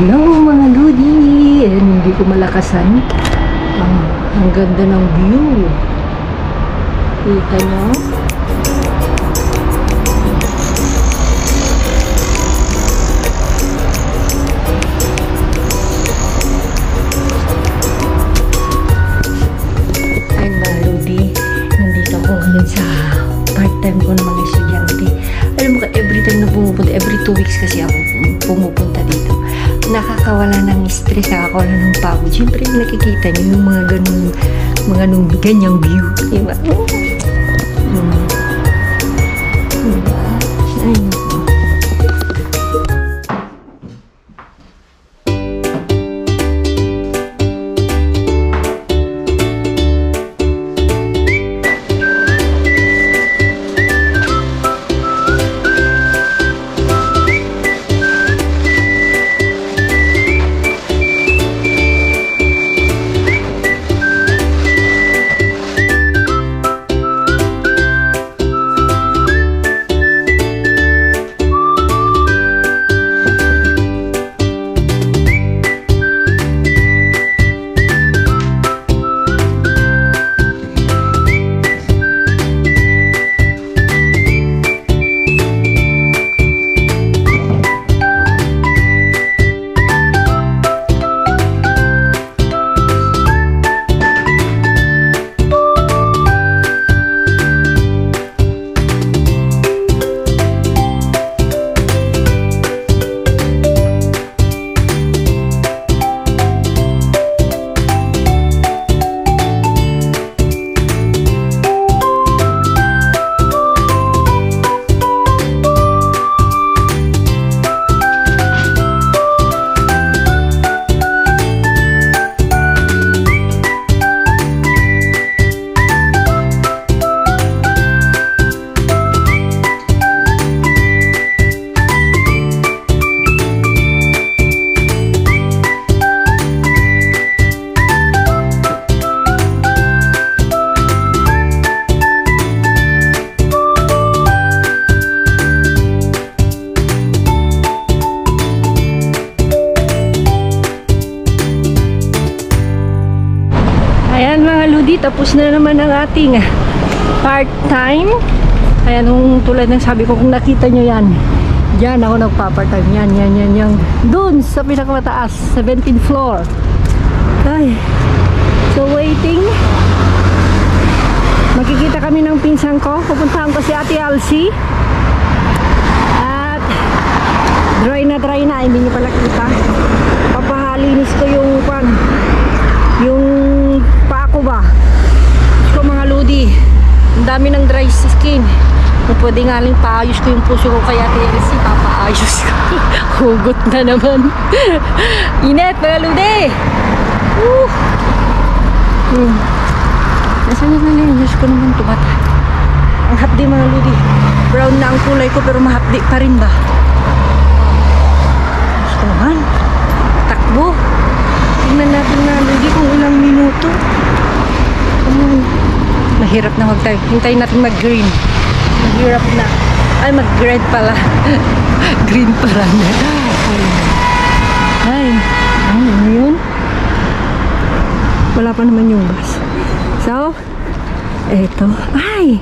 Hello mga Lodi! Hindi ko malakasan. Ang ganda ng view. Kita nyo? Ay mga Lodi, nandito ako ngayon sa part-time ko ng mga estudyante. Alam mo ka, every time na pumupunta, every 2 weeks kasi ako pumupunta dito. Nakakawala ng stress, nakakawala ng pagod. Siyempre, nakikita niyo yung mga ganyang view. Diba? Ayun. Ayan mga Lodi, tapos na naman ang ating part-time. Ayan, tulad ng sabi ko, kung nakita nyo yan, dyan ako nagpa-part-time. Yan. Dun sa pinakamataas, 17th floor. Ay, so waiting. Makikita kami ng pinsan ko. Pupuntahan ko si Ate Elsie. At dry na, hindi nyo pala kita. Papahalinis ko yung paa ko ba. So mga Lodi, ang dami ng dry skin. Kung pwede nga lang paayos ko yung puso ko kaya TLC, papaayos ko. Hugot na naman. Init mga Lodi. Nasaan na yung Diyos ko naman tumata. Ang hapdi mga Lodi. Brown na ang kulay ko pero mahapdi pa rin ba. Diyos ko naman. Takbo. Tingnan natin na Lodi kung ilang minuto. Mahirap na magtayo. Hintayin natin mag-green. Mahirap na. Ay, mag-red pala. Green pala na. Ay, ano yun? Wala pa naman yung bus. So, eto. Ay,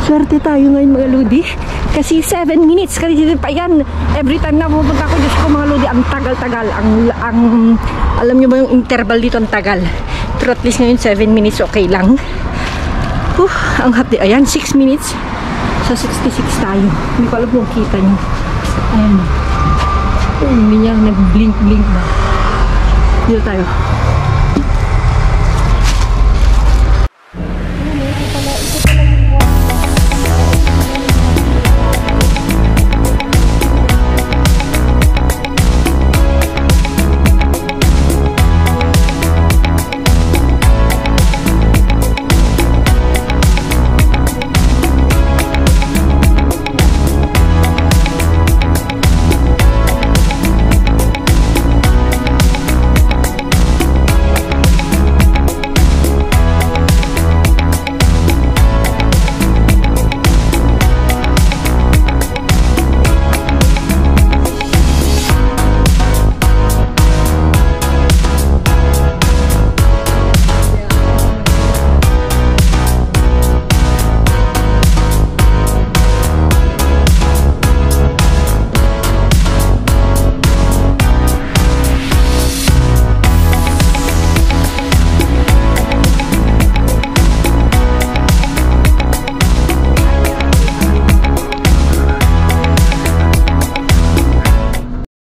swerte tayo ngayon mga Lodi. Kasi 7 minutes. Kasi pa yan. Every time na pupunta ko, Diyos ko mga Lodi, ang tagal-tagal. Alam nyo ba yung interval dito, ang tagal. Pero at least ngayon 7 minutes, okay lang. Ang hapdi. Ayan, 6 minutes. Sa 66 tayo. Hindi ko alam kung kita nyo. Ayan. Hindi niya nag-blink-blink ba. Dito tayo.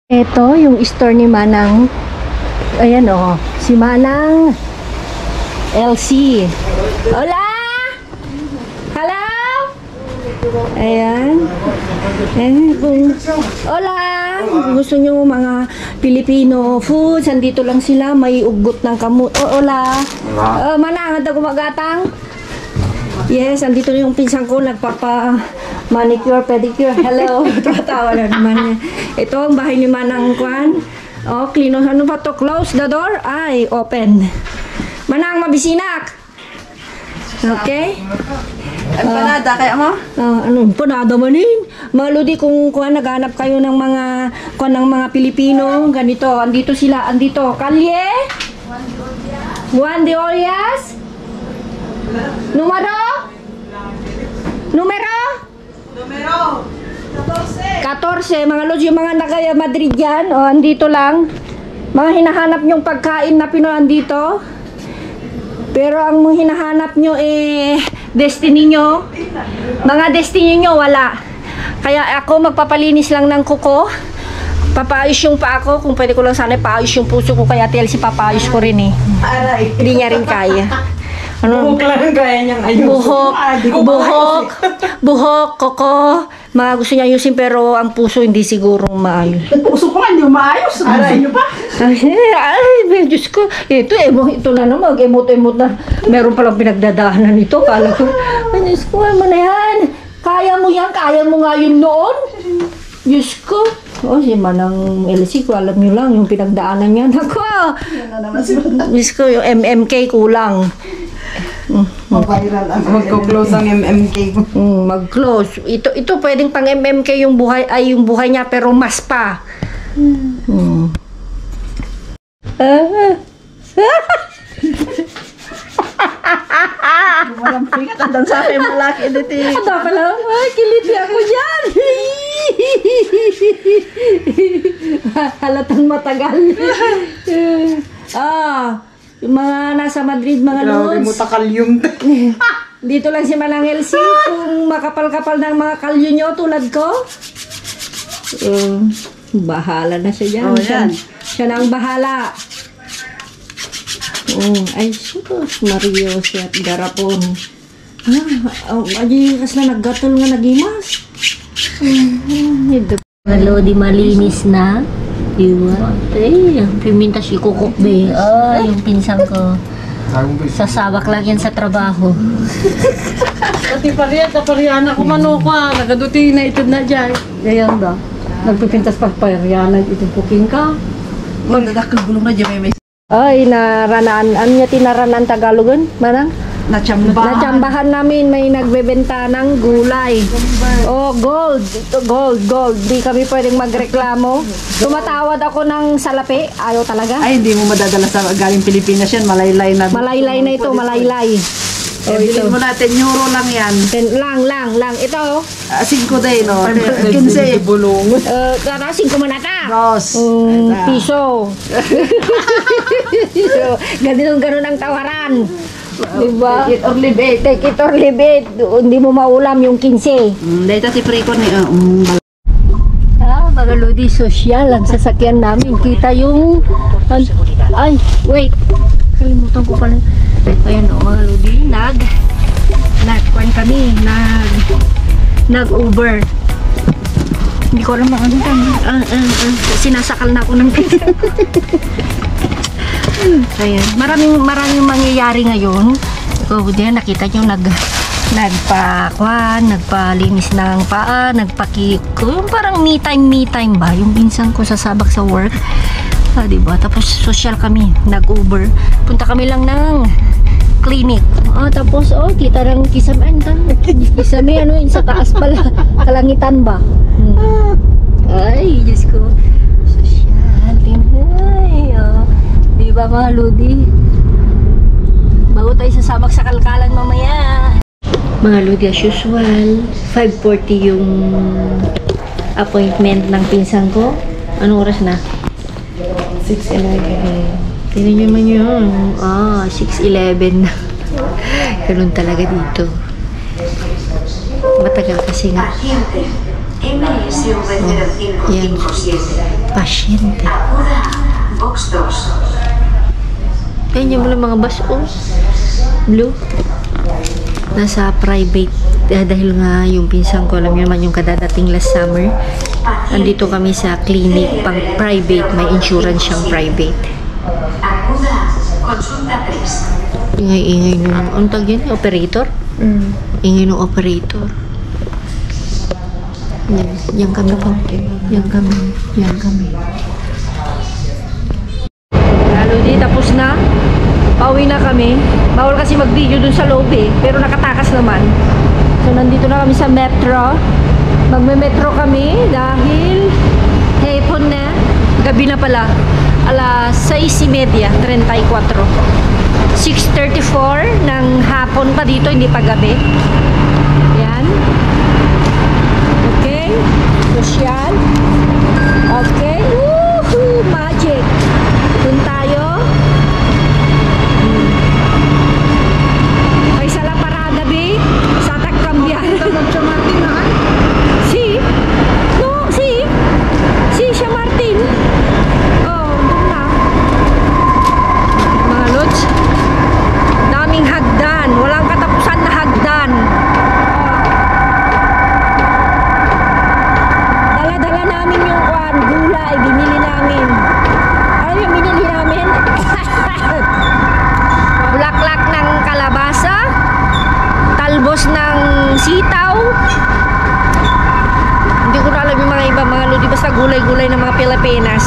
Ito yung store ni Manang. Ayan oh, si Manang LC. Hola! Hello! Ayan. Hola! Gusto nyo mga Filipino foods, andito lang sila, may ugot ng kamut. Oh, hola! Manang, handa gumagatang? Yes, andito yung pinsang ko, nagpapa manicure, pedicure. Hello, tatawa na naman niya. Ito ang bahay ni Manang Kwan. Oh, clean. Ano ba to? Close the door? Ay, open. Manang, mabisinak. Okay? Empanada, kaya mo? Ano, empanada manin. Maludi kung naghanap kayo ng mga Pilipino, ganito, andito sila, andito. Kalye? Juan de Olias? Numero? 14, mga lods, yung mga nagaya Madrid yan, o, andito lang. Mga hinahanap nyong pagkain na Pinoy andito. Pero ang hinahanap nyo destiny nyo. Mga destiny nyo, wala. Kaya ako magpapalinis lang ng kuko. Papaayos yung pa ako. Kung pwede ko lang sana paayos yung puso ko. Kaya TLC papaayos ko rin Aray. Hindi niya rin kaya. Ano? Buhok lang kaya niyang ayusin. Buhok, koko. Mga gusto niya ayusin pero ang puso hindi siguro maayos. Puso ko nga, hindi mo maayos. Aray niyo pa. Ay, Diyos ko. Ito na naman. Mag-emot-emot na. Meron palang pinagdadahanan ito. Kala ko, ay, Diyos ko, ano na yan? Kaya mo yan? Kaya mo nga yun noon? Diyos ko. Oh, si Manang LC ko, alam niyo lang, yung pinagdaanan niya. Ako, Diyos ko, yung MMK kulang. Mag-viral ang mag-close ang MMK ko. Mag-close. Ito pwedeng pang MMK yung buhay niya pero mas pa. Walang pikat ang sa akin malaki dito. Ada pala. Ay, kiliti ako dyan. Halatang matagal. Yung mga nasa Madrid, mga Grabe mo lods. takalyum. Dito lang si Manang LC. Kung makapal-kapal ng mga kalyo nyo tulad ko. Bahala na siya dyan. Oh, yan. Siya na ang bahala. Ay, sus, Mario, siya at garapon. Aji, kas na naggatol nga nagimas. Halo, di malinis na. Diba? Yung piminta si Kukuk, be. Yung pinsan ko. Sasabak lang yan sa trabaho. Pati pariyan ako manukwa. Nagaduti na ito na dyan. Ganyan ba? Nagpipintas pa pariyan, itupukin ka. Magdadakal gulong na dyan may Ay, naranaan. Ano niya tinaranan Tagalogan? Manang? Natsambahan. Natsambahan namin, may nagbebenta ng gulay. Oh, gold. Ito, gold. Di kami pwedeng magreklamo. Tumatawad ako ng salapi. Ayaw talaga. Ay, hindi mo madadala sa galing Pilipinas yan. Malaylay na. Malaylay na ito, malaylay. Bilhin mo natin, euro lang yan. Lang. Ito, 5 day, no? 15. Bulong. tara, 5 manata. Dos. Piso. Ganun ang tawaran. Diba? Take it or leave it. Take it or leave it. Hindi mo maulam yung 15. Dito si Preco ni... Mga lodi, social ang sasakyan namin. Kita yung... Ay, wait. Kalimutan ko pala. Ayan o, mga lodi. Nag-kuhan kami. Nag-Uber. Hindi ko alam ano sinasakal na ako ng pizza. Ayan. Maraming mangyayari ngayon. Diyan, nakita nyo nagpalinis ng paa, yung parang me time ba? Yung minsan ko sasabak sa work. Diba? Tapos social kami, nag-Uber. Punta kami lang ng clinic. Tapos, kita ng kisame, yung sa taas pala. Kalangitan ba? Ay, Diyos ko. Social din. Ay, diba mga lodi? Bago tayo sasabak sa kalkalan mamaya. Mga lodi, as usual, 5:40 yung appointment ng pinsan ko. Anong oras na? 6:11. Tingnan nyo man yun. 6:11 na. Ganun talaga dito. Matagal kasi nga. MSV 0557. Pasyente. Acuda Box 2. Ayan yung mga bus, oh. Blue. Nasa private. Dahil nga yung pinsan ko, alam niyo naman yung kadadating last summer. Andito kami sa clinic pang private. May insurance siyang private. Acuda Consulta 3. Ingay-ingay nung, ang tag yun? Operator? Ingay nung operator. Yan kami po. Yan kami. Lalo di, tapos na. Pauwi na kami. Bawal kasi mag-video dun sa loob eh. Pero nakatakas naman. So, nandito na kami sa metro. Magme-metro kami dahil hapon na. Gabi na pala. Alas 6:30, 34. 6:34 ng hapon pa dito, hindi pa gabi. Yan. Okay. Social. Okay. Woohoo! Magic. Dun tayo. May sala parada, be. Sa tagkambiyan. Sa Martin na ka? Si? No, si? Si siya Martin. Oh, doon na. Mga lods. Daming hagdan. Walang katapusan na hagdan. Dala-dala namin yung gulay. Binili namin. Ano yung binili namin? Bulaklak ng kalabasa. Talbos ng sitaw. Hindi ko na alam yung mga iba mga lodi. Basta gulay-gulay ng mga Pilipinas.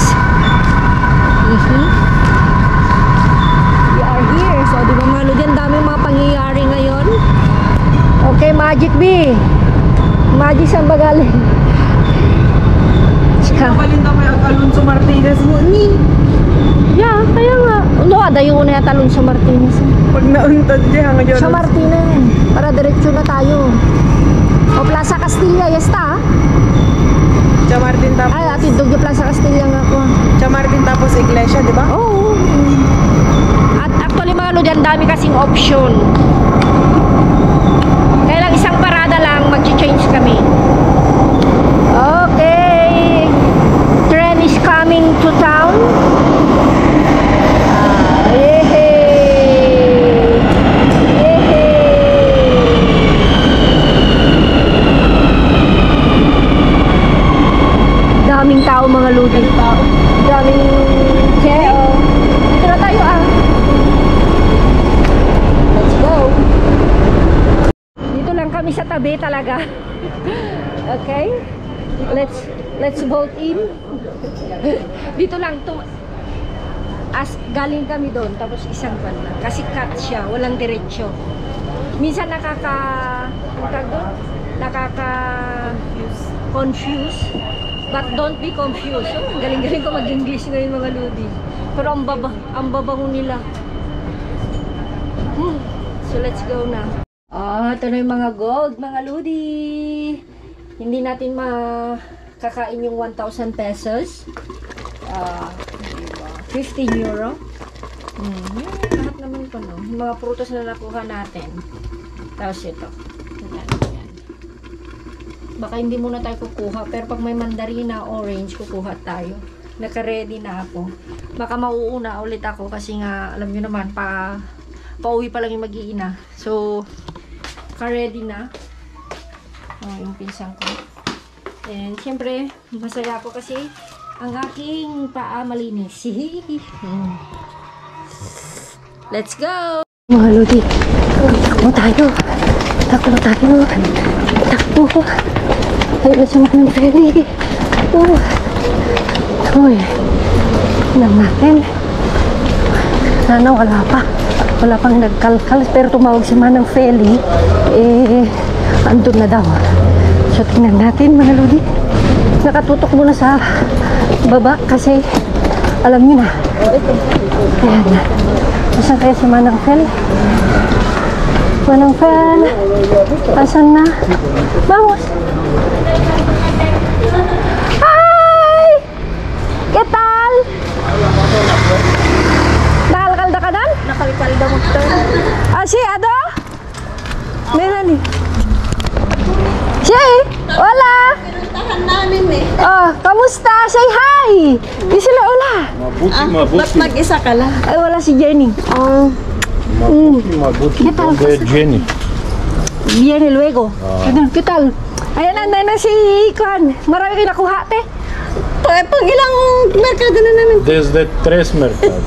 We are here. So, di ba mga lodi? Ang daming mga pangyayari ngayon. Okay, Magic B. Magic saan ba galing? Kabalin daw may Alonso Martinez mo ni. Yeah, kaya nga. No, adayo ko na yata Alonso Martinez. Pag nauntad niya ngayon. Sa Martinez. Para diretso na tayo. O Plaza Castilla, yasta. Sa Martin tapos. Ay, atid yung Plaza Castilla nga ako. Sa Martin tapos Iglesia, di ba? Oo. At actually mga lodi, ang dami kasing option. Kaya lang isang parada lang, mag-change kami. Okay. Train is coming to town. Daming tao mga lodi. Daming cheo. Dito na tayo ah. Let's go. Dito lang kami sa tabi talaga. Okay? Let's vote in. Dito lang to. As galing kami doon tapos isang pan lang. Kasi cut siya, walang diretsyo. Minsan confuse. But don't be confused. Oh, galing-galing ko mag-English ngayon mga lodi. Pero ang babango nila. So let's go na. Ito na yung mga gold, mga lodi. Hindi natin makakain yung 1,000 pesos. 15 euro. Lahat naman ko, no? Yung mga prutas na nakuha natin. Tapos ito. Baka hindi muna tayo kukuha. Pero pag may mandarina, orange, kukuha tayo. Naka-ready na ako. Baka mauuna ulit ako kasi nga, alam nyo naman, pauwi pa lang yung mag-iina. So, ka-ready na. Yung pinsang ko. And, syempre, masaya ako kasi ang aking paa malinis. Let's go! Mga lodi, takbo tayo. Takbo. Tayo na siya ng ferry. Uy, tingnan natin. Sana wala pang nagkalkal. Pero tumawag si Manang Feli. Andun na daw. So, tingnan natin mga lodi. Nakatutok muna sa baba kasi alam niyo na. Ayan na. Asan kaya si Manang Fel? Manang Fel? Asan na? Vamos! Hi! ¿Qué tal? Nakalkalda ka dan? Nakalkalda mo ito. Si Ado? Meron eh. Si! Hola! kamusta? Say hi! Di sila wala. Ba't mag-isa ka lang? Ay, wala si Jenny. Mabuti, ¿Qué tal? ¿dónde es Jenny? Viene luego. ¿Qué tal? Ayan, andan na si Kwan. Marami kayo nakuha, te. Pang ilang merkado na namin. Desde 3 mercados.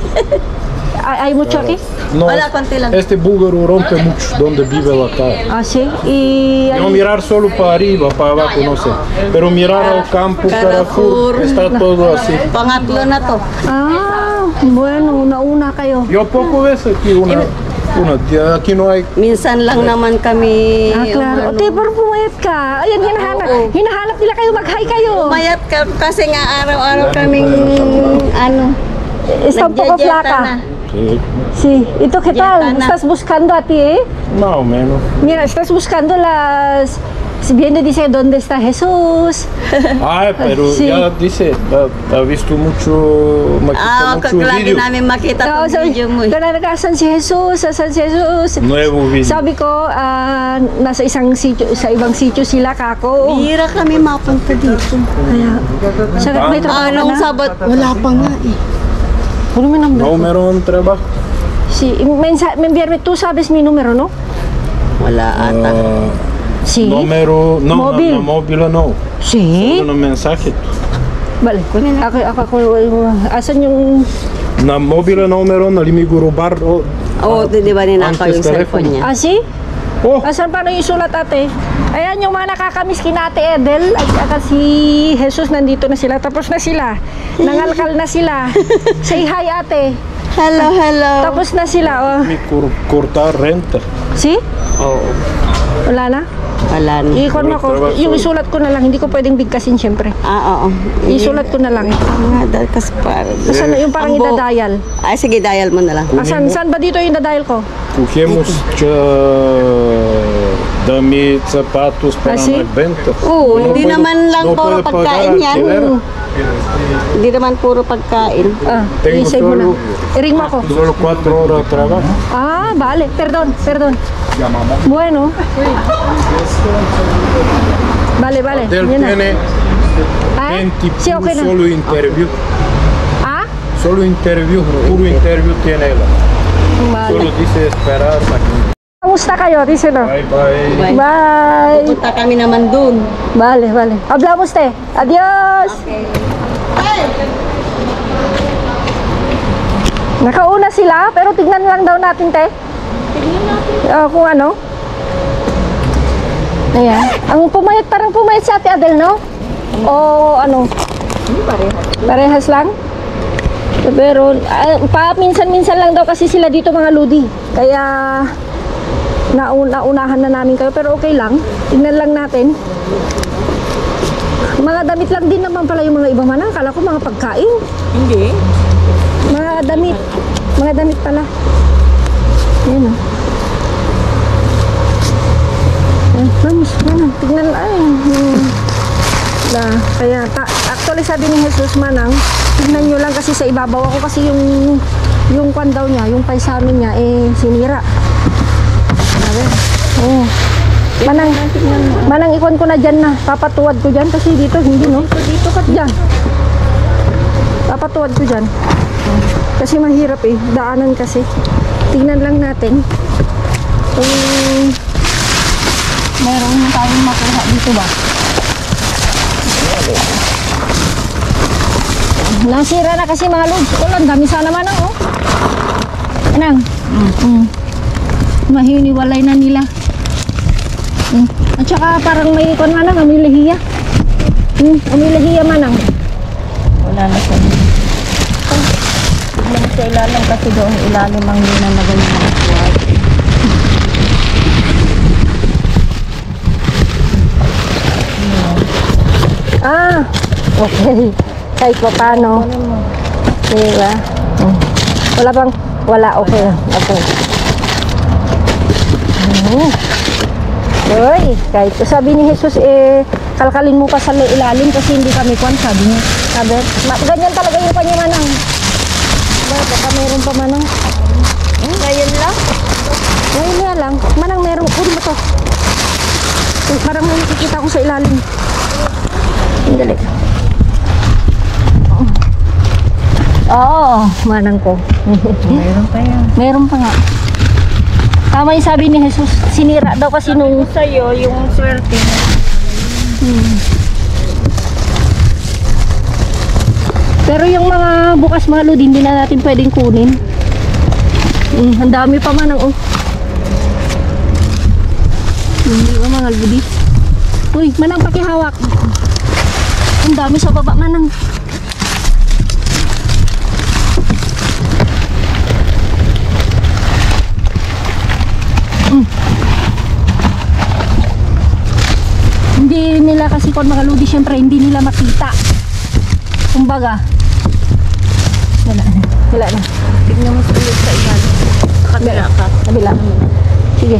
Hay mucho aquí? No, Hola, konti lang. este búlgaro rompe mucho donde vive la calle. Ah, sí. Y... No mirar solo para arriba, para abajo, no sé. Pero mirar al campo, Carrefour, está todo así. Pangatlo na to. Ah, bueno, una kayo. Yo poco ves aquí aquí no hay. Minsan lang naman kami. Ah, claro. O, te, parang pumayat ka. Ayan, hinahanap nila kayo, mag-hi kayo. Mayat ka kasi nga araw-araw kaming Está un poco Nagyayeta flaca. na. Sí, Sí. ¿Y tú qué tal? Yeta na. ¿Estás buscando a ti, eh? más o menos. Mira, estás buscando las... Viene, dice, ¿dónde está Jesús? Ay, pero Sí. ya dice, ha visto mucho, makita mucho lagi video. namin makita No, tong video mo. asan si Jesús? Asan si Jesús? Nuevo video. Sabi ko, nasa isang sitio, sa ibang sitio sila, kako. Bihira kami mapunta dito. Kaya, may trabaho ka Nung na? Sabat, wala pa nga eh. Ano may number? No meron trabajo. Sí, me enviarme, tú sabes mi número, ¿no? Wala ata. Sí. Número, no, Móvil. no, móvil no. Sí. Solo un mensaje. Vale, ako, asan yung... Na móvil número na limiguro bar. Oo, di ba ninakaw Antes yung cellphone niya? Ah, si? Oh, Asan paano yung sulat, ate? Ayan yung mga nakakamiss kina Ate Edel at si Jesus nandito na sila. Tapos na sila. Nangalkal na sila. Say hi, ate. Hello, hello. Tapos na sila, oh. mi cortar renta. Si? Oo. Wala na? Wala na. Ikon mo ko. Yung isulat ko na lang. Hindi ko pwedeng bigkasin, syempre. Oo. Isulat ko na lang. Nga, kasi parang... Asan na yung parang Ambo. idadial? Ay, sige, dial mo na lang. Saan ba dito yung idadial ko? Cogemos damit, sapatos para sí? magbenta. Oo, No hindi puedo- naman lang no puro puedo pagkain pagar yan. alquiler. Hindi naman puro pagkain. Tengo i-save mo na. solo- I-ring mo ako. Solo 4 horas de trabajo. Ah, vale. Perdón. Bueno. Vale. Él Yan na. tiene Ah, 20 sí, okay na. solo interview. Ah, Solo interview, puro interview tiene él. vale. Solo dice esperar aquí. Kamusta kayo? Dice no. Bye bye. Bye. Bye. Punta kami naman dun. Vale. Hablamos, te. Adios. Nakauna sila, pero tignan lang daw natin, te. Kung ano. Ayan. Ang parang pumayat si Ate Adel, no? O ano? Parehas lang? Pero, minsan-minsan lang daw kasi sila dito, mga ludi. Kaya, naunahan na namin kayo. Pero okay lang. Tignan lang natin. Mga damit lang din naman pala yung mga iba man. Akala ko mga pagkain. Hindi. Mga damit pala. Yan o. Vamos, Manang, tignan, kaya, actually sabi ni Jesus, Manang, tignan nyo lang kasi sa ibabaw ako kasi yung kwan daw niya, yung paisamin niya, sinira. Manang, ikon ko na dyan na, papatuwad ko dyan kasi dito, hindi no? Dito ka dyan. Papatuwad ko dyan. Kasi mahirap daanan kasi. Tignan lang natin kung meron tayong makuha dito ba. Nasira na kasi mga lods. Ang dami sana Manang, oh. Manang. Mahiniwalay na nila. At saka parang may ikon Manang, amilahiya. Amilahiya Manang. Wala na siya. Tignan sa ilalim kasi doon ilalim ang ninanagay ng mga kuwag. Ah, okay. Kahit pa paano. Diba? Wala bang? Wala, okay. Okay. Uy, kahit sabi ni Jesus, kalkalin mo pa sa ilalim kasi hindi kami kwan, sabi niya. Sabi, ganyan talaga yung kanya Manang. Baka meron pa Manang. Ngayon lang? Ngayon nga lang. Manang meron. Puro mo to. Parang may nakikita ko sa ilalim. Dali. Oo, manang ko. Meron pa yan. Meron pa nga. Tama yung sabi ni Jesus, sinira daw kasi nung... Sa'yo, yung swerte. Pero yung mga bukas mga lodi, hindi na natin pwedeng kunin. Ang dami pa manang, oh. Hindi ba mga lodi? Uy, manang pakihawak. Ang dami sa baba manang. Hindi nila kasi kung mga lodi, syempre hindi nila makita. Kumbaga, wala na. Tignan mo sa ulit sa ilalim. Kabila ka. Kabila. Sige.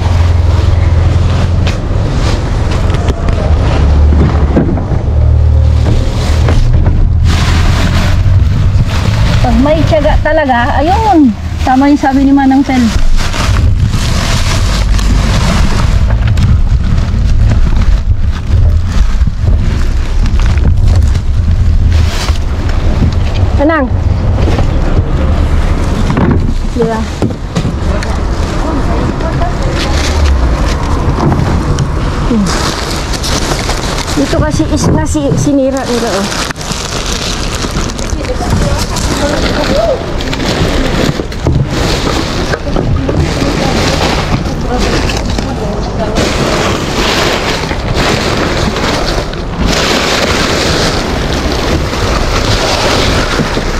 Pag may tiyaga talaga, ayun. Tama yung sabi ni Manang Fel. Manang. Diba? Dito kasi is na sinira nila, oh.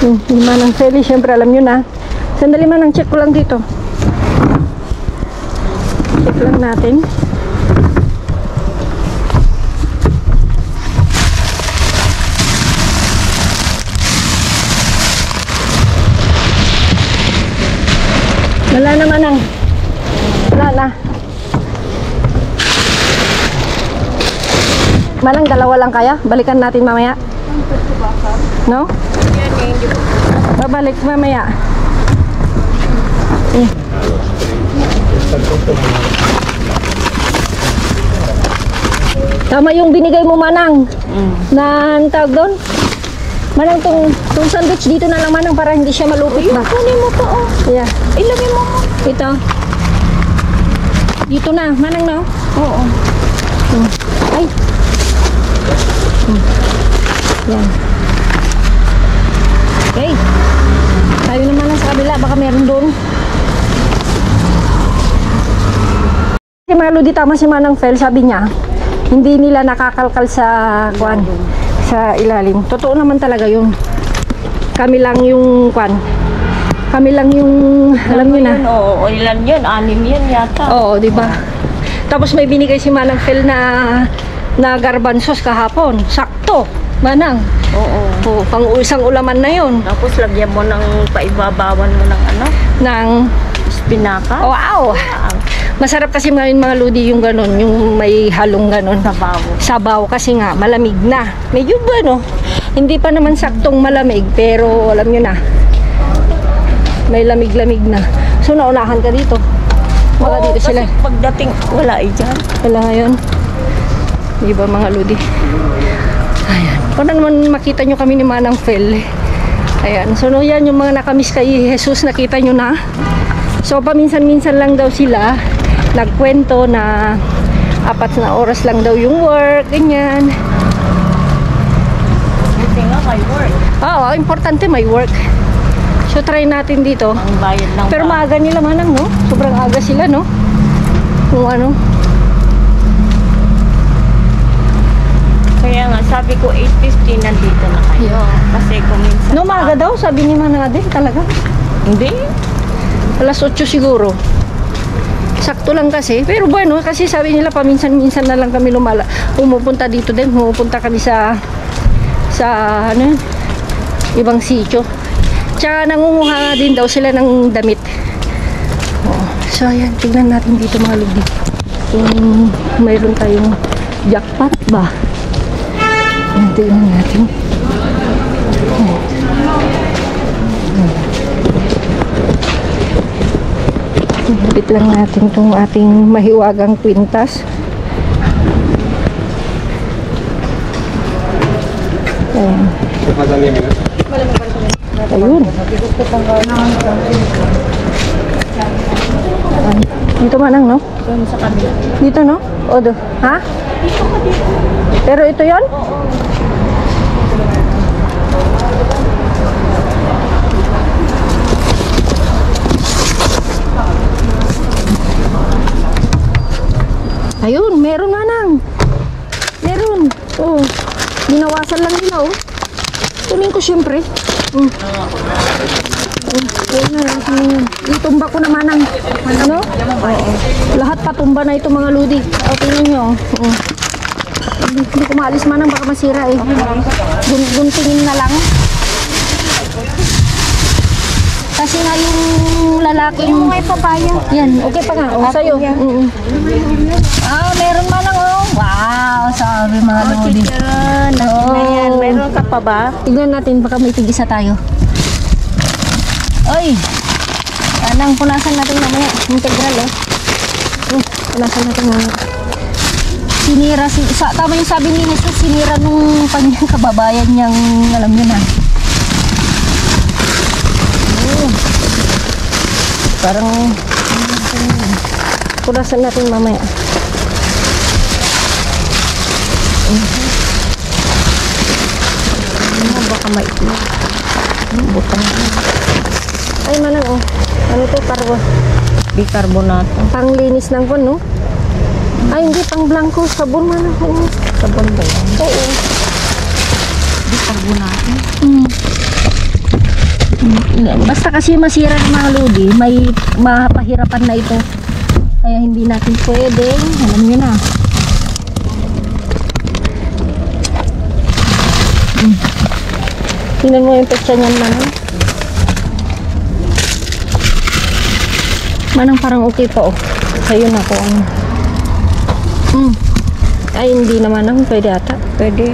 Yung Manang Feli, syempre alam nyo na. Sandali Manang, check ko lang dito. Check lang natin. Wala na Manang. Wala na. Manang, dalawa lang kaya? Balikan natin mamaya. No? Babalik mamaya. Tama yung binigay mo Manang. Na ang tawag doon? Manang, tong sandwich dito na lang Manang para hindi siya malupit ba? Kunin mo to, oh. Yeah. Ilagay mo. Ito. Dito na, Manang, no? Oo. Ay. Yan. Okay. Tayo naman lang sa kabila, baka meron doon. Si Melody, tama si Manang Fel, sabi niya, hindi nila nakakalkal sa kwan, sa ilalim. Totoo naman talaga yun. Kami lang yung kwan. Kami lang yung, alam niyo na. Oo, ilan yun? 6 yun yata. Oo, di ba? Tapos may binigay si Manang Fel na garbanzos kahapon. Sakto, Manang. Oo. Oh, pang isang ulaman na yun. Tapos lagyan mo ng paibabawan mo ng ano? Ng Spinaka. wow! Masarap kasi mga lodi yung ganon, yung may halong ganon. Sabaw. Sabaw kasi nga, malamig na. Medyo ba, no? Hindi pa naman saktong malamig, pero alam nyo na. May lamig-lamig na. So, naunahan ka dito. Wala dito kasi sila. pagdating, wala dyan. Wala ngayon. Di ba mga lodi? Ayan. Para naman makita nyo kami ni Manang Fel. Ayan. So, no, yan yung mga nakamiss kay Jesus. Nakita nyo na. So, paminsan-minsan lang daw sila nagkwento na 4 na oras lang daw yung work. Ganyan. Kasi nga may work. Oo, importante may work. So, try natin dito. Ang bayad ng Pero maaga nila Manang, no? Sobrang aga sila, no? Kung ano. Kaya nga, sabi ko 8:50 nandito na kayo. Kasi kung minsan... No, maaga daw, sabi ni Manang Adel, talaga. Hindi. Alas 8 siguro. Sakto lang kasi. Pero bueno, kasi sabi nila paminsan-minsan na lang kami pumupunta dito din. Pumupunta kami sa ano yun? Ibang sitio. Tsaka nangunguha din daw sila ng damit. Oh. So ayan, tignan natin dito mga lodi. Kung mayroon tayong jackpot ba? Ayan, tignan natin. Hapit lang natin itong ating mahiwagang kwintas. Ayan. Ayun. Dito manang, no? Sa kanila. Dito, no? O, do. Ha? Pero ito yon? Ayun, meron manang. Meron. Oh, ginawasan lang nila, oh. Kunin ko siyempre. Itumba ko naman ang ano? Oo. Lahat patumba na ito mga ludi. O, tingnan nyo. Hindi ko maalis manang, baka masira eh. Guntingin na lang. Kasi nga yung lalaki yung may papaya. Yan, okay pa nga. O, sa'yo. Meron manang, oh. Wow, sabi mga ludi. Meron ka pa ba? Tignan natin, baka may tig-isa tayo. Oy! Anang punasan natin mamaya. Integral, oh. Punasan natin mamaya. Sinira, tama yung sabi ni Jesus, sinira nung kanyang kababayan niyang, alam niyo na. Parang, punasan natin mamaya. Baka maitlog. Butang. Ay, manang, oh. Ano to? Bicarbonato. Panglinis ng kon, no? Ay, hindi. Pang blanco. Sabon, manang. Sabon ba yan? Oo. Bicarbonato? Basta kasi masira ng mga lodi, may mapahirapan na ito. Kaya hindi natin pwedeng, alam nyo na. Tingnan mo yung petsa niyan, manang. Manang parang okay pa, oh. Sa'yo na po. Ay, hindi na manang. Pwede ata. Pwede.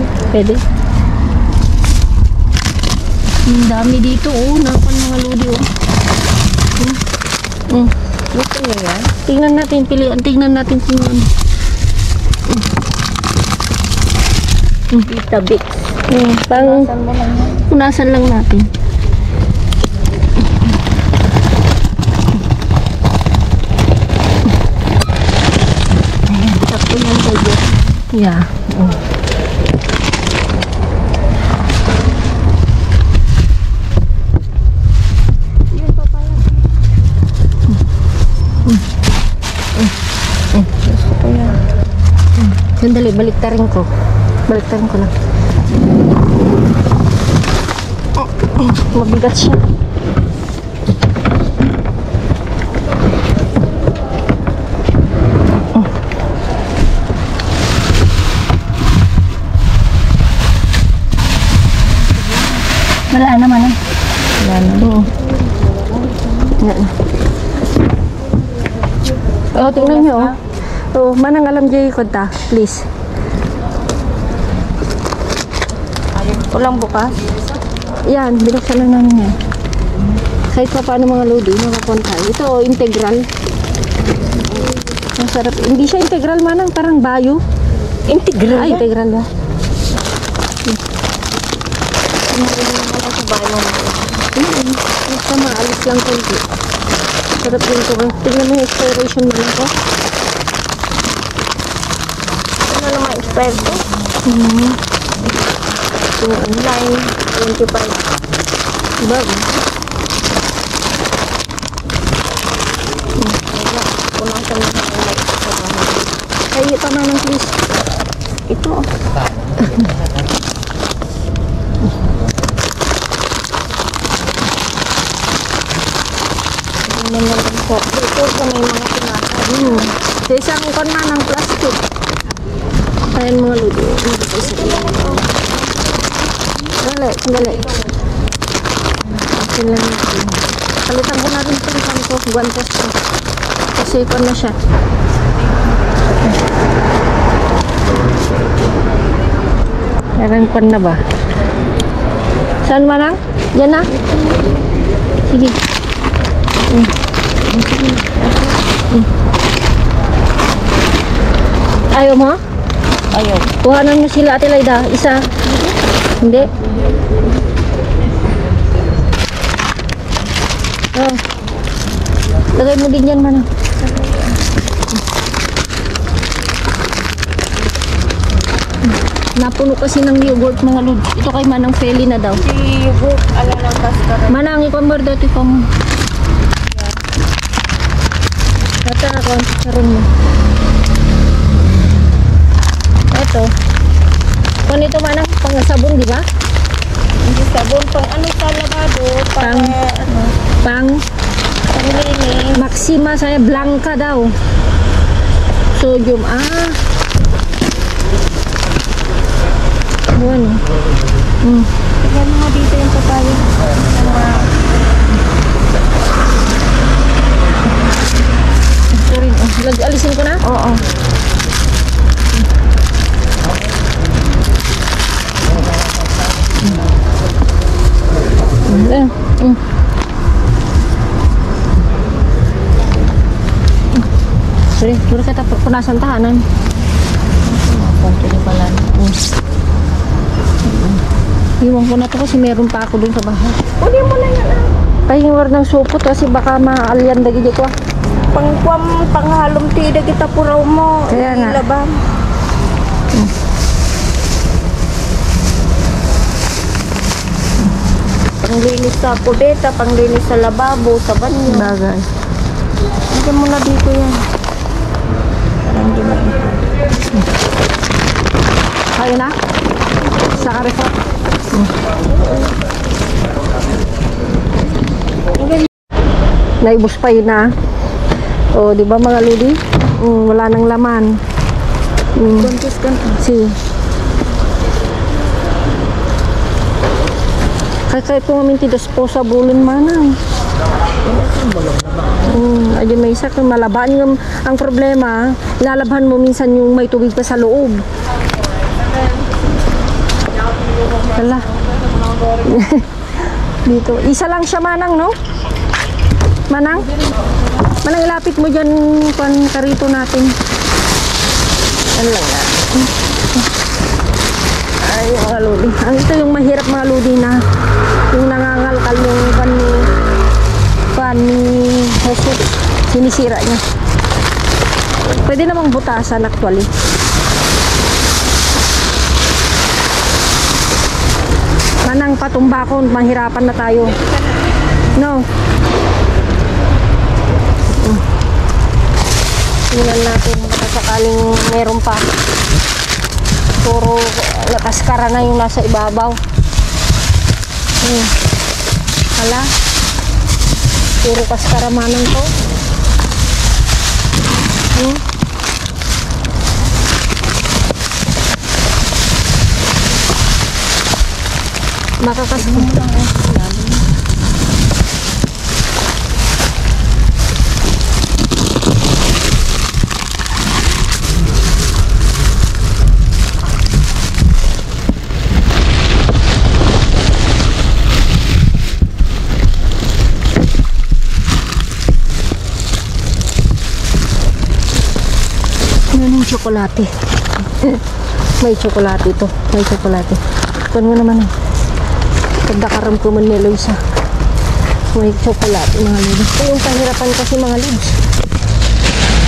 Ang dami dito, oh. Napan mga lodi, oh. Gusto niyo yan? Tingnan natin, tingnan natin kung ano. Vitabix. Pang punasan lang natin. Ayan, sakto yan kayo. Yeah. Sandali, baliktarin ko. Baliktarin ko lang. Mabigat siya. Wala naman eh. Wala na. Wala na. Oh, tingnan nyo, oh. Oh, manang alam dyan yung konta, please. Walang bukas? Yan, binuksan lang namin yan. Kahit pa paano mga lodi, mga konta. Ito, oh, integral. Ang sarap. Hindi siya integral, manang, parang bayo. Integral? Ay, integral ba? Basta maalis lang konti. Sarap din ito. Tingnan mo yung expiration mo lang ko. Ano naman expired to? Online 25. Bago. Punasan na ng light. Ay, ito na ng please. Ito. Ito sa may mga pinasa. Sa isang kon na ng plastic. Ayan mga lodi. Hindi sa isa. Sandali. Akin lang natin. Palitan ko na rin ito ko. Guantes ko. Kasi kon na siya. Meron kon na ba? Saan manang? Yan na? Sige. Ayaw mo? Ayaw. Kuhanan mo sila, Ate Laida. Isa. Hindi. Oh. Lagay mo din yan, Manang. Napuno kasi ng yogurt mga lod. Ito kay Manang Feli na daw. Si yogurt, ala ng kaskara. Manang, ikaw mo dito ikaw mo. Ito ako ang sarong mo. Ito. Kung ito Manang, pang sabon, di ba? Hindi sabon, pang ano sa labado, pang ano, Pang panglinis. Maxima saya Blanca daw. Sodium. Ano? Tignan mo nga dito yung papaya. Ito rin. Alisin ko na? Oo. Sorry, dulu kita punasan tahanan. Punto ni pala. Iwan ko na to kasi meron pa ako dun sa bahay. Kunin mo na yan. Pahingwar ng supot kasi baka maalyan dagi ko. Pangkwam, panghalom tida kita puraw mo. Kaya nga. Ilabang. Panglinis sa kudeta, panglinis sa lababo, sa banyo. Bagay. Hindi mo na dito yan. Parang di mo. Kaya na? Sa karefat. Naibos pa yun na. O, di ba mga ludi? Wala nang laman. Kuntis ka na. Si. Kaya po maminti disposable manang. Ayun may isa kung malabaan yung ang problema, lalabhan mo minsan yung may tubig pa sa loob. Hala. Dito. Isa lang siya Manang, no? Manang? Manang, ilapit mo dyan kung karito natin. Ano lang yan. Ay, mga lodi. Ito yung mahirap mga lodi na yung nangangalkal yung pan ni Jesus. Sinisira niya. Pwede namang butasan actually. Manang, patumba ko, mahirapan na tayo. No. Tingnan natin baka sakaling meron pa. Puro nakaskara na yung nasa ibabaw. Hala. Puro kaskara manang to. Makakaskara. Yung tsokolate. May tsokolate ito. May tsokolate. Kunin mo naman. Pagdakaram ko man nila isa. May tsokolate mga lids. Ito yung pahirapan kasi mga lids.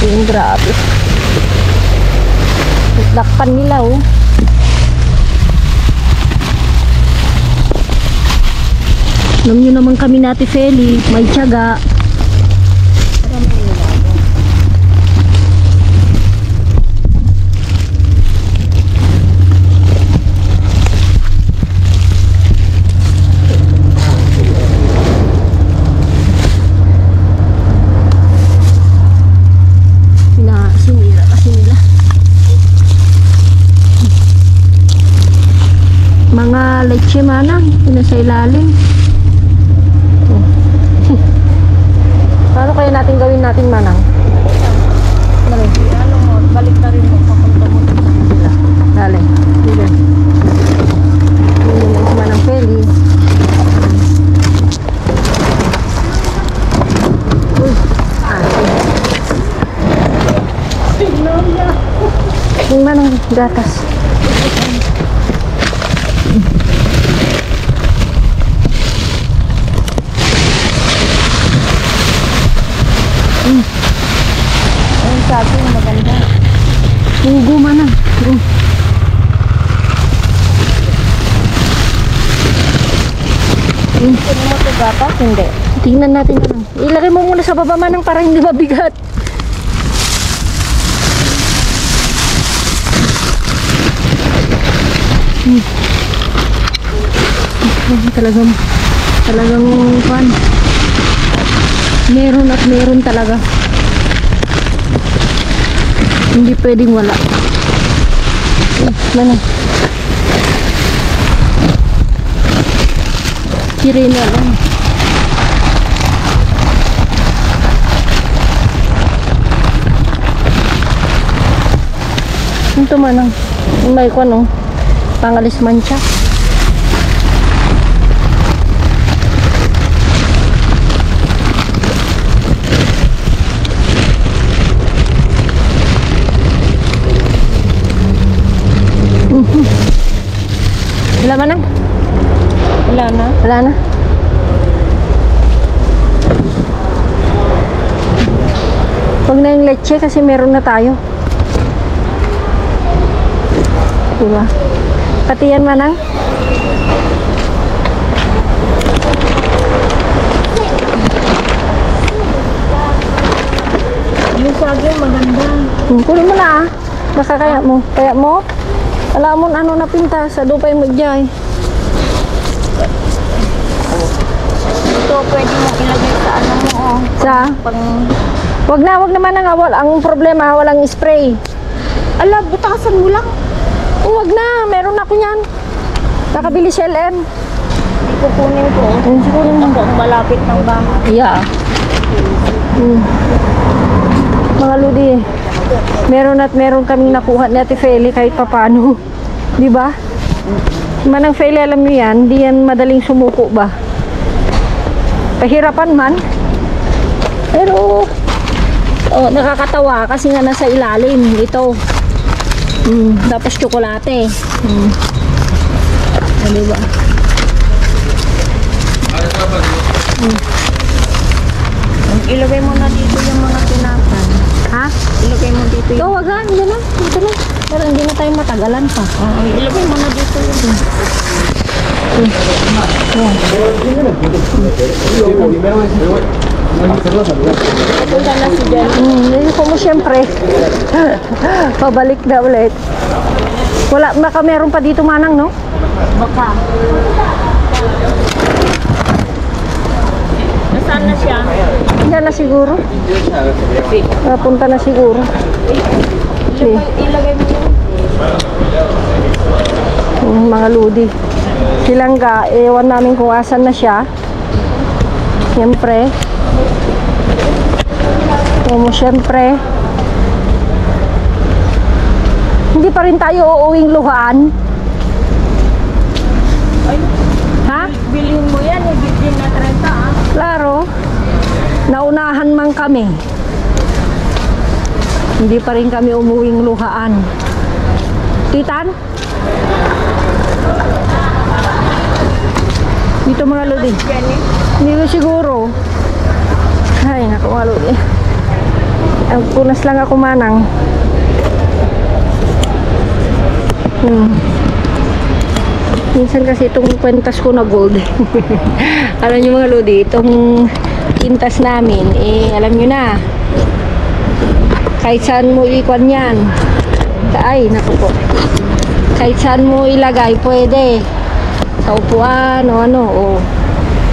Yung grabe. Dakpan nila oh. Alam nyo naman kami nati Feli. May tiyaga. Sinira kasi nila. Mga leche manang, nasa ilalim. Paano kaya natin gawin natin manang? Ano mo, balik na rin mo, papunta mo. Dali. Dili. Dili na si Manang Feli. Uy. Yung manang gatas. Kunin mo ito gatas? Hindi. Tingnan natin yan. Ilagay mo muna sa baba manang para hindi mabigat. Talagang fun. Meron at meron talaga. Hindi pwedeng wala. Mana? Sirena lang. Ito manang. May ko ano. Pangalis mancha. Wala man na? Wala na? Wala na? Huwag na yung leche kasi meron na tayo. Diba? Pati yan manang? Yung saging maganda. Kunin mo na ah. Baka kaya mo. Kaya mo? Alam mo ano na pintas, ado pa yung magyay. Ito, pwede mo ilagay sa ano mo, oh. Sa? Wag naman ang awal. Ang problema, walang spray. Ala, butasan mo lang. Wag na, meron ako yan. Nakabili sa LM. Hindi ko kunin ko. Siguro na. Ako ang malapit ng bahay. Yeah. Mga ludi, meron kaming nakuha ni Ate Feli kahit papano. Di ba? Manang Feli, alam niyo yan, di yan madaling sumuko ba? Pahirapan man. Pero, nakakatawa kasi nga nasa ilalim. Ito. Tapos tsokolate. Di ba? Ilagay mo na dito yung mga tinapan. Ha? Ilagay mo dito yung... Wag ha, hindi na. Dito na. Pero hindi na tayo matagalan pa. Ilagay mo na dito yung... Punta na si Jen. Hindi ko mo siyempre. Pabalik na ulit. Wala, baka meron pa dito manang, no? Baka. Nasaan na siya? Diyan na siguro. Punta na siguro. Okay. Ilagay mo yun. Mga ludi. Silangga, ewan namin kung asan na siya. Siyempre. Siyempre. Hindi pa rin tayo uuwing luhaan. Ay, Ha? bilhin mo yan. Bilhin na 30 ah. Klaro. Naunahan man kami. Hindi pa rin kami umuwing luhaan. Titan? Dito mga lodi. Jenny. Hindi ko siguro. Ay, naku mga lodi. Ang punas lang ako manang. Minsan kasi itong kwentas ko na gold. Alam nyo mga lodi, itong kintas namin, alam nyo na. Kahit saan mo ikwan yan. Ay, naku po. Kahit saan mo ilagay, pwede. Sa upuan o ano, o.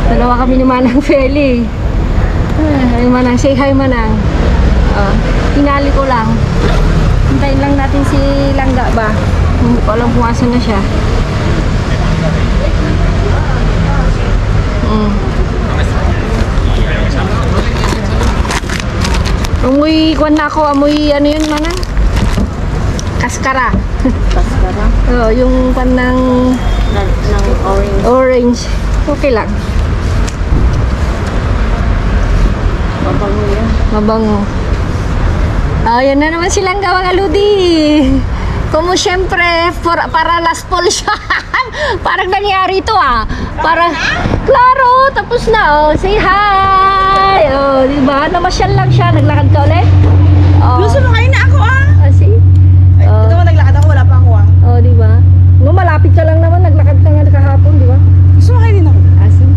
Dalawa kami ni Manang Feli. Ay, Manang, say hi Manang. Tinali ko lang. Hintayin lang natin si Langga ba? Hindi ko alam kung asan na siya. Amoy, kuwan na ako, amoy ano yun Manang? Kaskara. Kaskara. Oo, yung pan ng Ng orange. orange. Okay lang. Mabango yan. Mabango. Yan na naman silang gawang aludi. Como syempre, para last poll siya. Parang nangyari ito ah. Para, klaro, tapos na oh. Say hi. Oh, diba? Namasyal lang siya. Naglakad ka ulit? Oh. Gusto mo kayo na ako ah. See? Ito mo naglakad ako, wala pa ako ah. Oh, diba? No, malapit ka lang naman. Naglakad ka nga kahapon, diba? Gusto mo kayo din ako. See?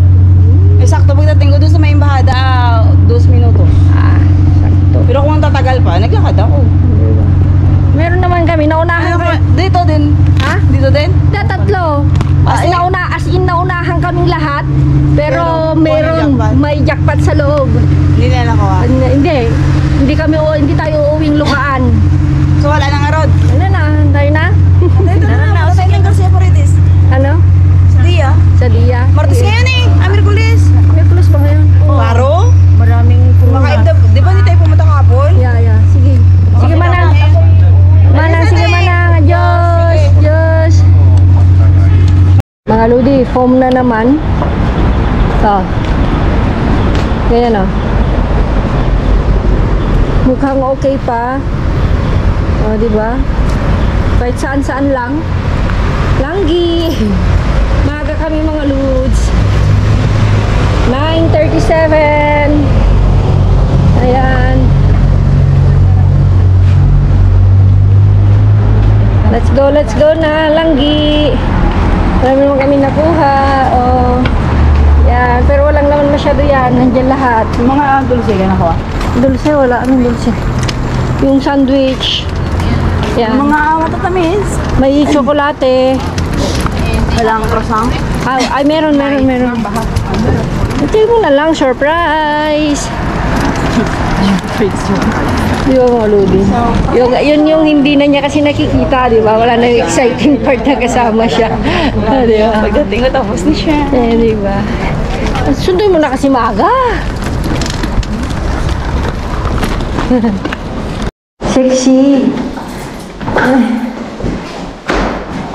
kaming lahat, pero Pero, may jackpot sa loob. Hindi na nakuha. Hindi tayo uuwing luhaan. So wala nang arod. Ano na, tayo na? Dito na. Usay kang Garcia Paredes. Ano? Sa Dia. Sa Dia. Martes ngayon eh. Amirkulis. May plus ba ngayon? Paro? Maraming Makaibda. Di ba hindi tayo pumunta kahapon? Yeah. Sige. Sige, Manang. Sige, Manang. Diyos. Mga Ludi, foam na naman. Ito. Ganyan o. Mukhang okay pa. O, diba? Kahit saan-saan lang. Langgi. Maaga kami mga Ludes. 9:37. Ayan. Let's go na, Langgi. Marami naman kami nakuha. Oh. Yan, pero walang naman masyado yan. Nandiyan lahat. Yung mga dulce ka nakuha? Dulce, wala. Anong dulce? Yung sandwich. Yan. Mga matatamis. May tsokolate. Walang croissant. Ay, meron. Ito mo na lang, surprise. Di ba mga Ludi? Yun yung hindi na niya kasi nakikita, di ba? Wala na yung exciting part na kasama siya. Di ba? Pagdating ko tapos na siya. Di ba? Sunduin mo na kasi maaga. Sexy.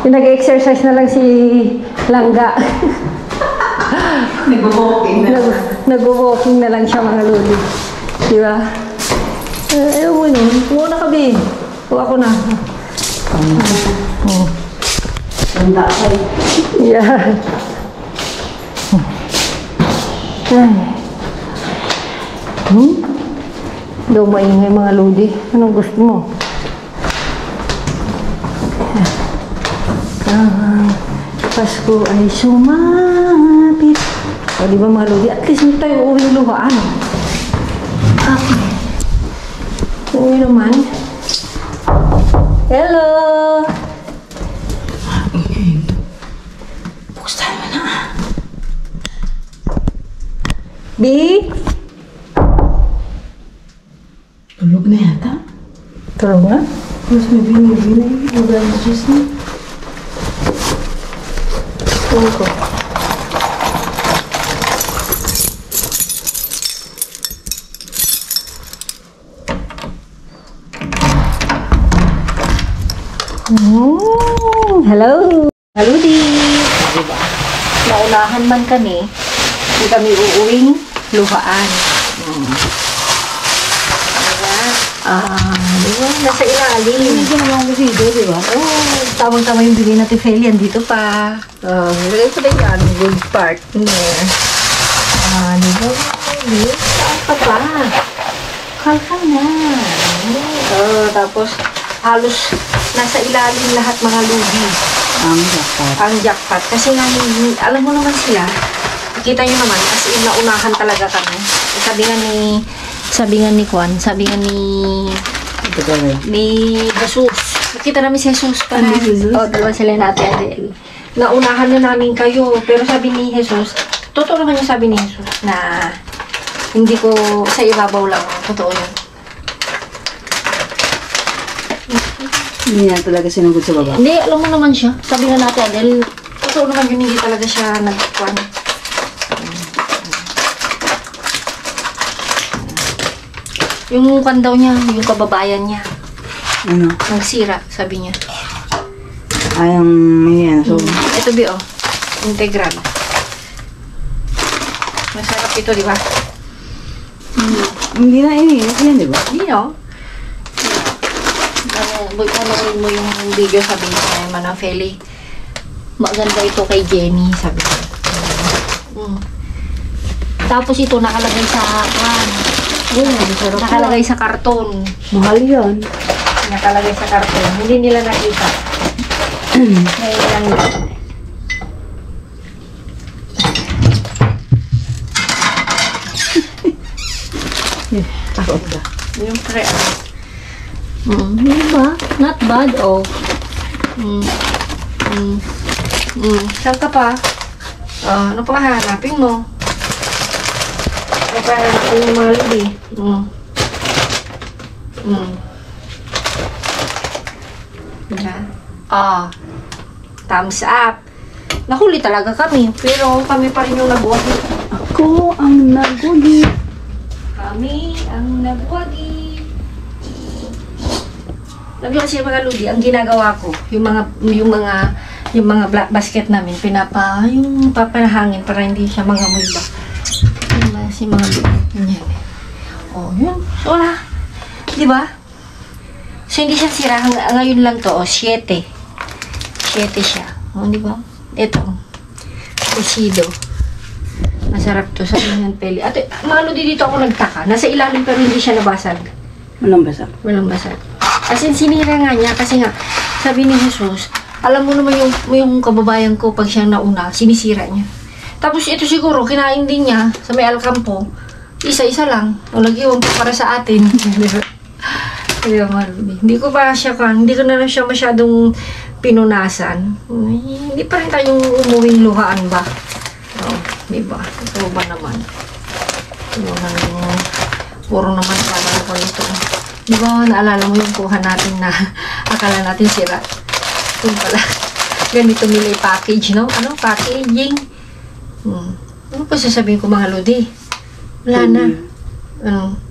Nag-exercise na lang si Langga. Nag-walking na lang siya mga Lodi. Di ba? Ayaw mo nun. Muna ka, be. Huwag ako na. Tanda kayo. Yeah. Ay. Daw maingay mga Lodi. Anong gusto mo? Pasko ay sumapit. O, di ba mga Lodi? At least hindi tayo uuwing luhaan. Okay. Uwi naman. Hello! Buksan mo na. B? Tulog na yata. Tulog na? Mas may binibinay. Wala na juice na. Tulog ko. Hello! Hello, Di! Diba? Naunahan man kami, hindi kami uuwing luhaan. Diba? Nasa ilalim. Hindi na lang video, di ba? Tamang-tama yung bigay natin Feli. Andito pa. Nilagay ko na yan. Good part. Diba? Saan pa ba? Kalkal na. Tapos, halos nasa ilalim lahat mga Ludi. Ang jackpot. Kasi nga, alam mo naman sila, kita nyo naman, as in, naunahan talaga kami. Sabi nga ni Juan, sabi nga ni Jesus. Nakita namin si Jesus pa na. Diba sila natin, Adel. Naunahan na namin kayo. Pero sabi ni Jesus, totoo naman yung sabi ni Jesus na hindi ko sa ibabaw lang. Totoo yun. Hindi na talaga sinugod sa baba. Hindi, alam mo naman siya. Sabi nga natin, Adel, totoo naman yun, hindi talaga siya nagkuhan. Yung kan daw niya, yung kababayan niya. Ano? Nagsira, sabi niya. Ayang may yan. So, Ito, Bi, integral. Masarap ito, di ba? hindi na iniinit yan, di ba? Hindi, no? Panorin mo yung video, sabi niya naman ng Feli. Maganda ito kay Jenny, sabi niya. Tapos ito nakalagay sa nakalagay sa karton. Mahal yan. Nakalagay sa karton. Hindi nila nakita. Ngayon lang yun. Takot ka. Yung pre. Diba? Not bad, oh. Saan ka pa? Ano pa hahanapin mo? Ano pa hahanapin mo mga lodi? Thumbs up. Nahuli talaga kami, pero kami pa rin yung nagwagi. Ako ang nagwagi. Kami ang nagwagi. Sabi ko kasi mga lodi, ang ginagawa ko, yung mga basket namin, yung papanahangin para hindi siya mangamoy ba. Si mga lodi. Ganyan. Yun. So, wala. Diba? So, hindi siya sira. Ngayon lang to, 7. 7 siya. Diba? Ito. Presido. Masarap to. Sabi niyan, peli. At mga lodi dito ako nagtaka. Nasa ilalim pero hindi siya nabasag. Walang basag. Walang basag. As in, sinira nga niya kasi nga, sabi ni Jesus, alam mo naman yung kababayan ko pag siya nauna, sinisira niya. Tapos ito siguro, kinain din niya sa may Alcampo. Isa-isa lang. O nag-iwan pa para sa atin. Hindi ko pa siya hindi ko na lang siya masyadong pinunasan. Hindi pa rin tayong umuwing luhaan ba? Diba? Ito ba naman? Puro naman sana ko nito. Diba, naalala mo yung kuha natin na akala natin sira. Yung pala, ganito nila yung package, no? Ano? Packaging. Ano pa sasabihin ko mga lodi? Wala na.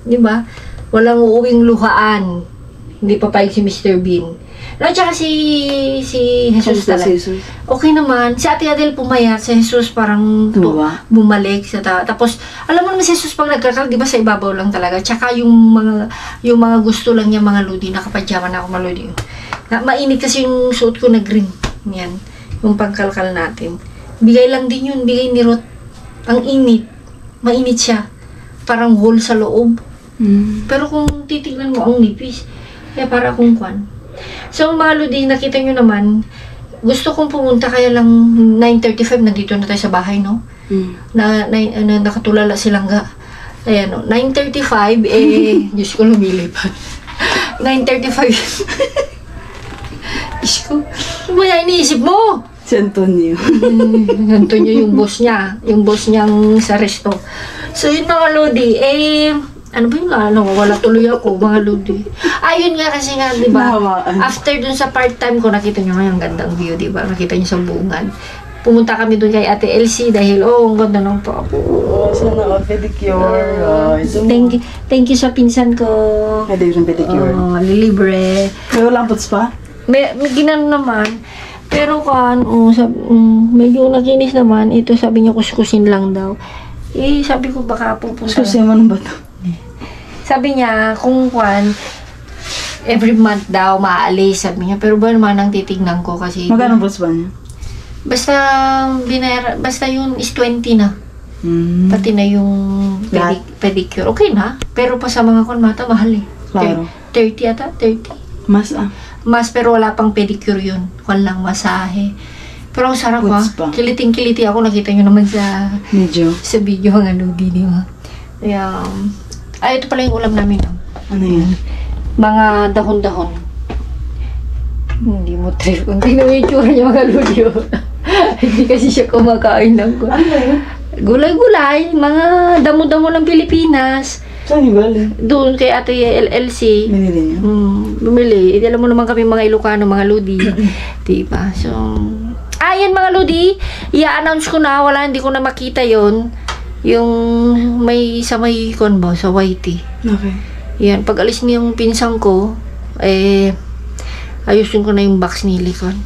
Diba? Walang uuwing luhaan. Hindi pa payag si Mr. Bean. No, tsaka si Jesus talaga. Okay naman. Si Ate Adele pumayat. Si Jesus parang bumalik. Tapos, alam mo naman si Jesus pag nagkakal, di ba sa ibabaw lang talaga. Tsaka yung mga gusto lang niya mga lodi. Nakapadyaman ako mga lodi. Mainit kasi yung suot ko na green. Yan. Yung pagkalkal natin. Bigay lang din yun. Bigay ni Ruth. Ang init. Mainit siya. Parang wool sa loob. Pero kung titignan mo, ang nipis. Kaya para kung kwan. So, mga lodi, nakita nyo naman, gusto kong pumunta kaya lang 9:35, nandito na tayo sa bahay, no? Nakatulala silang ayan, no? 9:35, Diyos ko, lumilipat. 9:35. Diyos ko, maya iniisip mo? Si Antonio. Antonio yung boss niya. Yung boss niyang sa resto. So, yun mga lodi, ano ba yung wala tuloy ako, mga lodi. Ayun nga kasi nga, di ba? After dun sa part-time ko, nakita nyo nga yung gandang view, di ba? Nakita nyo sa bungan. Pumunta kami dun kay Ate Elsie dahil, ang ganda ng pa ako. Sana pedicure. Thank you sa pinsan ko. Pwede yung pedicure. Libre. May walang puts pa? May ginano naman. Pero medyo nakinis naman. Ito sabi niya kuskusin lang daw. Sabi ko baka pupunta. Kuskusin mo ng bato. Sabi niya, kung every month daw maaalis, sabi niya. Pero ba naman ang titignan ko kasi... Magkano puts ba niya? Basta yun is 20 na. Pati na yung pedicure. Okay na. Pero pa sa mga mata, mahal eh. Claro. 30 ata? 30. Mas pero wala pang pedicure yun. Lang masahe. Pero ang sarap Kiliting-kiliti ako. Nakita nyo naman sa video mga lodi, di ba? Ito pala yung ulam namin. Ano yan? Mga dahon-dahon. Hindi mo trip. Kung tingnan mo yung tsura niya mga lodi. Hindi kasi siya kumakain ng gulay-gulay. Mga damo-damo ng Pilipinas. Saan yung galing? Doon kay Ate LLC. Binili niya? Bumili. Alam mo naman kami mga Ilocano, mga lodi. Diba? So, yan mga lodi. I-announce ko na. Hindi ko na makita yon. Yung sa YT. Okay. Yan, pag alis niya yung pinsang ko, ayusin ko na yung box ni Likon.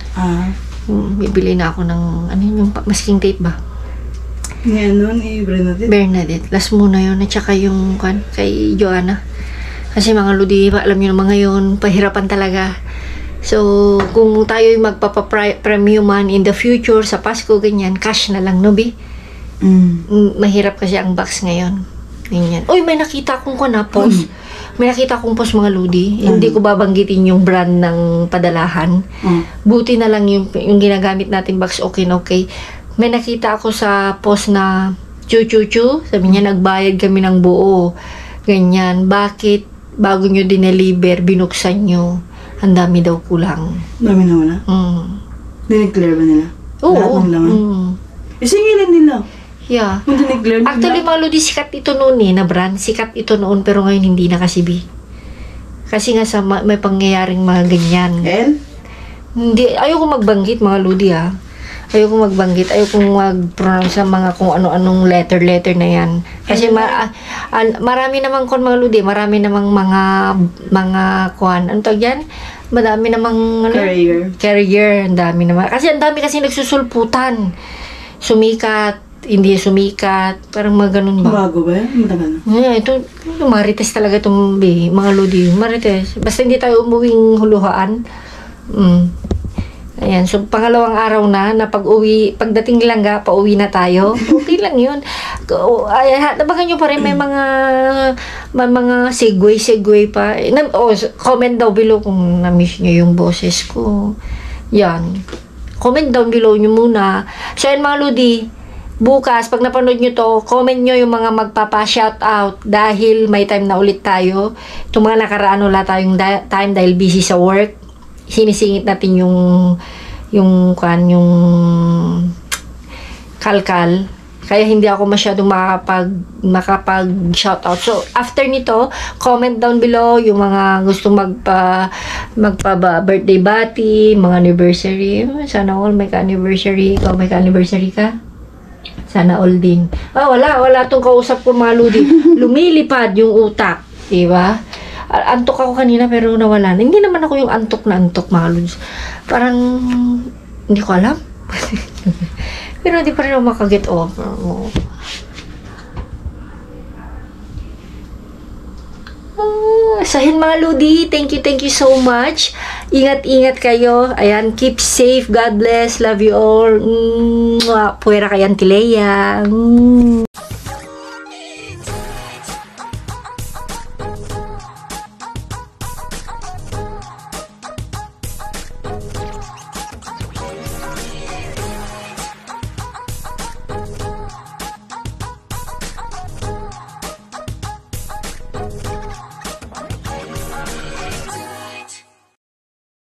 Bibili na ako ng, yung masking tape ba? Bernadette? Bernadette. Last muna yun. At saka yung kay Joanna. Kasi mga lodi, alam nyo naman ngayon, pahirapan talaga. So, kung tayo magpapa-premium man in the future, sa Pasko, ganyan, cash na lang, no, Bi? Mahirap kasi ang box ngayon. Ganyan. Uy, may nakita akong post. May nakita akong post mga lodi. Hindi ko babanggitin yung brand ng padalahan. Buti na lang yung ginagamit natin box okay. May nakita ako sa post na chu-chu-chu. Sabi niya, nagbayad kami ng buo. Ganyan. Bakit bago nyo dineliver, binuksan nyo? Ang dami daw kulang. Dami na wala? Dineclare ba nila? Oo. Lahat ng laman? Isingilin nila. Yeah. Kung diniglan nila. Actually, mga Lodi, sikat ito noon na brand. Sikat ito noon, pero ngayon hindi na kasi, B. Kasi nga sa may pangyayaring mga ganyan. And? Hindi, ayoko magbanggit, mga Lodi, ha. Ayoko magbanggit, ayoko mag-pronounce ng mga kung ano-anong letter na yan. Kasi marami namang mga Lodi, marami namang mga kuhan. Ano tawag yan? Madami namang carrier, ang dami naman. Kasi ang dami kasi nagsusulputan. Sumikat, hindi sumikat, parang mga ganun ba? Bago ba yan? Matagal. Yeah, ito marites talaga itong mga Lodi. Marites. Basta hindi tayo umuwing huluhaan. Ayan, so pangalawang araw na pagdating Langga, pauwi na tayo. Okay lang yun. Nabagan nyo pa rin, may mga segue pa. Comment down below kung na-miss nyo yung boses ko. Yan. Comment down below nyo muna. So yan mga Lodi, bukas, pag napanood nyo to, comment nyo yung mga magpapa-shoutout dahil may time na ulit tayo. Itong mga nakaraan wala tayong time dahil busy sa work. Sinisingit natin yung kalkal. Kaya hindi ako masyadong makapag-shoutout. So, after nito, comment down below yung mga gustong magpa-birthday bati, mga anniversary. Sana all may ka-anniversary. Ikaw may ka-anniversary ka? Sana all din. Wala tong kausap ko mga Lodi. Lumilipad yung utak. Diba? Antok ako kanina pero nawala na. Hindi naman ako yung antok na antok, mga Lods. Parang, hindi ko alam. Pero hindi pa rin ako makaget over. Sahin mga Lodi, thank you so much. Ingat kayo. Ayan, keep safe. God bless. Love you all. Puwera kay Auntie Leia.